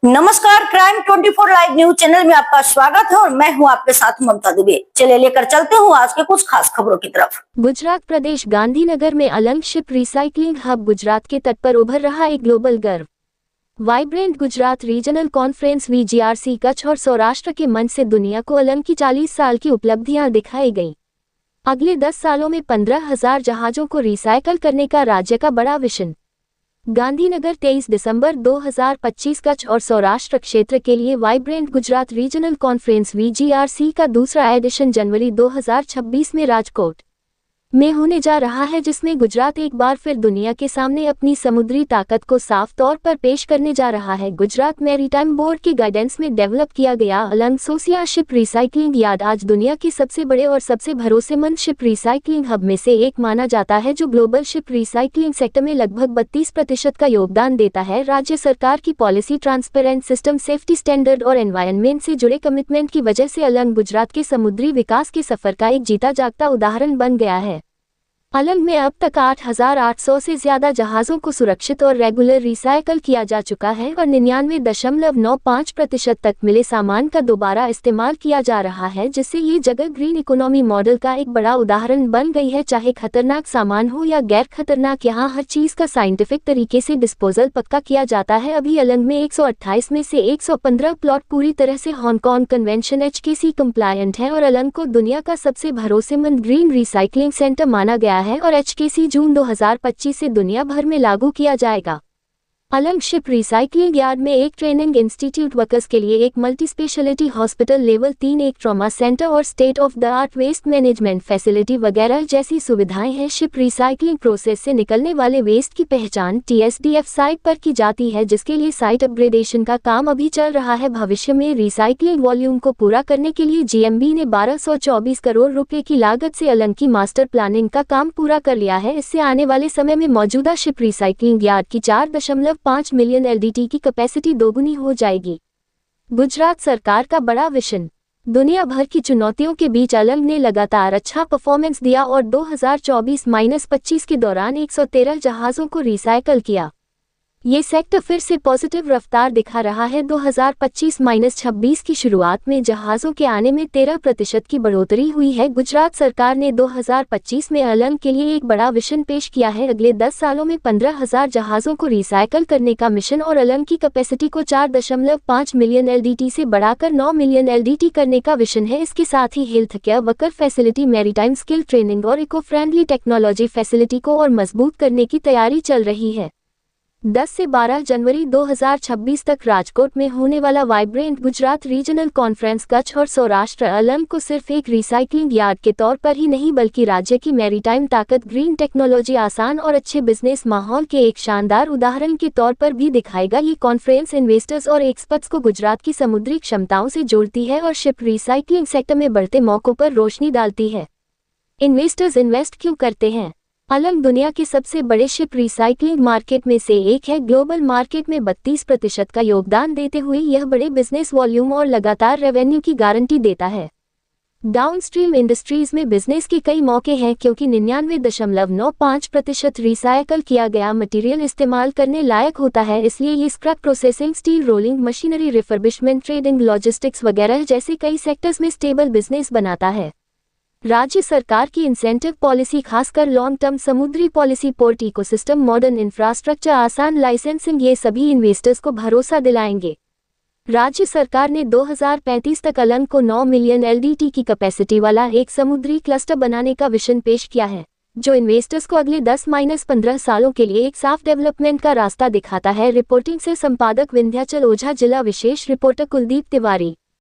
नमस्कार, crime 24 live news channel में आपका स्वागत है और मैं हूं आपके साथ ममता दुबे। चलिए लेकर चलते हूं आज के कुछ खास खबरों की तरफ। गुजरात प्रदेश गांधीनगर में Alang ship recycling hub Gujarat के तट पर उभर रहा एक ग्लोबल गर्व। Vibrant Gujarat regional conference VGRC Kutch और सौराष्ट्र के मंच से दुनिया को अलंग की 40 साल की उपलब्धियां दिखाई गईं। अगले 10 सालों में 15,000 जहाजों को रिसाइकल करने का राज्य का बड़ा विजन। गांधीनगर 23 दिसंबर 2025 कच्छ और सौराष्ट्र क्षेत्र के लिए vibrant Gujarat regional conference VGRC का दूसरा एडिशन जनवरी 2026 में राजकोट में होने जा रहा है, जिसमें गुजरात एक बार फिर दुनिया के सामने अपनी समुद्री ताकत को साफ तौर पर पेश करने जा रहा है। गुजरात मैरीटाइम बोर्ड के गाइडेंस में डेवलप किया गया अलंग सोसिया शिप रिसाइकलिंग यार्ड आज दुनिया के सबसे बड़े और सबसे भरोसेमंद शिप रिसाइकलिंग हब में से एक माना जाता है, जो ग्लोबल शिप रिसाइकलिंग सेक्टर में लगभग 32% का योगदान देता है। राज्य सरकार की policy, transparent system, safety standard और एनवायरनमेंट से जुड़े कमिटमेंट की वजह से अलंग गुजरात के समुद्री विकास के सफर का एक जीता जागता उदाहरण बन गया है। अलंग में अब तक 8,800 से ज्यादा जहाजों को सुरक्षित और रेगुलर रिसाइकल किया जा चुका है और 99.95% तक मिले सामान का दोबारा इस्तेमाल किया जा रहा है, जिससे ये जगह ग्रीन इकोनॉमी मॉडल का एक बड़ा उदाहरण बन गई है। चाहे खतरनाक सामान हो या गैर खतरनाक, यहाँ हर चीज का साइंटिफिक तरीके से डिस्पोजल पक्का किया जाता है। अभी अलंग में 128 में से 115 प्लॉट पूरी तरह से हांगकांग कन्वेंशन HKC कंप्लायंट है और अलंग को दुनिया का सबसे भरोसेमंद ग्रीन रिसाइकलिंग सेंटर माना गया है और HKC जून 2025 से दुनिया भर में लागू किया जाएगा। अलंग शिप रिसाइकलिंग यार्ड में एक ट्रेनिंग इंस्टीट्यूट, वर्कर्स के लिए एक मल्टी स्पेशलिटी हॉस्पिटल लेवल 3, एक ट्रॉमा सेंटर और state of the art waste management facility वगैरह जैसी सुविधाएं हैं। शिप रिसाइकलिंग प्रोसेस से निकलने वाले वेस्ट की पहचान TSDF साइट पर की जाती है, जिसके लिए साइट अपग्रेडेशन का काम अभी चल रहा है। भविष्य में रिसाइकलिंग वॉल्यूम को पूरा करने के लिए GMB ने 1224 करोड़ रुपए की लागत से अलंग की मास्टर प्लानिंग का काम पूरा कर लिया है। इससे आने वाले समय में मौजूदा शिप रिसाइकलिंग यार्ड की 4.5 मिलियन LDT की कैपेसिटी दोगुनी हो जाएगी। गुजरात सरकार का बड़ा विजन। दुनिया भर की चुनौतियों के बीच अलंग ने लगातार अच्छा परफॉर्मेंस दिया और 2024-25 के दौरान 113 जहाजों को रिसाइकल किया। ये सेक्टर फिर से पॉजिटिव रफ्तार दिखा रहा है। 2025-26 की शुरुआत में जहाजों के आने में 13% की बढ़ोतरी हुई है। गुजरात सरकार ने 2025 में अलंग के लिए एक बड़ा विजन पेश किया है। अगले 10 सालों में 15,000 जहाजों को रिसाइकल करने का मिशन और अलंग की कैपेसिटी को 4.5 मिलियन LDT से बढ़ाकर 9 मिलियन LDT करने का विजन है। इसके साथ ही health care, worker facility, maritime skill training और इको फ्रेंडली टेक्नोलॉजी फैसिलिटी को और मजबूत करने की तैयारी चल रही है। 10 से 12 जनवरी 2026 तक राजकोट में होने वाला vibrant Gujarat regional conference Kutch और सौराष्ट्र अलंग को सिर्फ एक रिसाइकलिंग यार्ड के तौर पर ही नहीं, बल्कि राज्य की मैरीटाइम ताकत, ग्रीन टेक्नोलॉजी, आसान और अच्छे बिजनेस माहौल के एक शानदार उदाहरण के तौर पर भी दिखाएगा। ये कॉन्फ्रेंस इन्वेस्टर्स और एक्सपर्ट्स को गुजरात की समुद्री क्षमताओं से जोड़ती है और शिप रिसाइकलिंग सेक्टर में बढ़ते मौकों पर रोशनी डालती है। इन्वेस्टर्स इन्वेस्ट क्यों करते हैं? अलंग दुनिया के सबसे बड़े शिप रिसाइकलिंग मार्केट में से एक है। ग्लोबल मार्केट में 32% का योगदान देते हुए यह बड़े बिजनेस वॉल्यूम और लगातार रेवेन्यू की गारंटी देता है। डाउनस्ट्रीम इंडस्ट्रीज में बिजनेस के कई मौके हैं, क्योंकि 99.95% रिसाइकल किया गया मटेरियल इस्तेमाल करने लायक होता है। इसलिए ये scrap processing, steel rolling, machinery refurbishment, trading, logistics वगैरह जैसे कई सेक्टर्स में स्टेबल बिजनेस बनाता है। राज्य सरकार की इंसेंटिव पॉलिसी, खासकर लॉन्ग टर्म समुद्री policy, port ecosystem, modern infrastructure, आसान लाइसेंसिंग, ये सभी इन्वेस्टर्स को भरोसा दिलाएंगे। राज्य सरकार ने 2035 तक अलंग को 9 मिलियन LDT की कैपेसिटी वाला एक समुद्री क्लस्टर बनाने का विजन पेश किया है, जो इन्वेस्टर्स को अगले 10-15 सालों के लिए एक साफ डेवलपमेंट का रास्ता दिखाता है। रिपोर्टिंग से संपादक विंध्याचल ओझा, जिला विशेष रिपोर्टर कुलदीप तिवारी।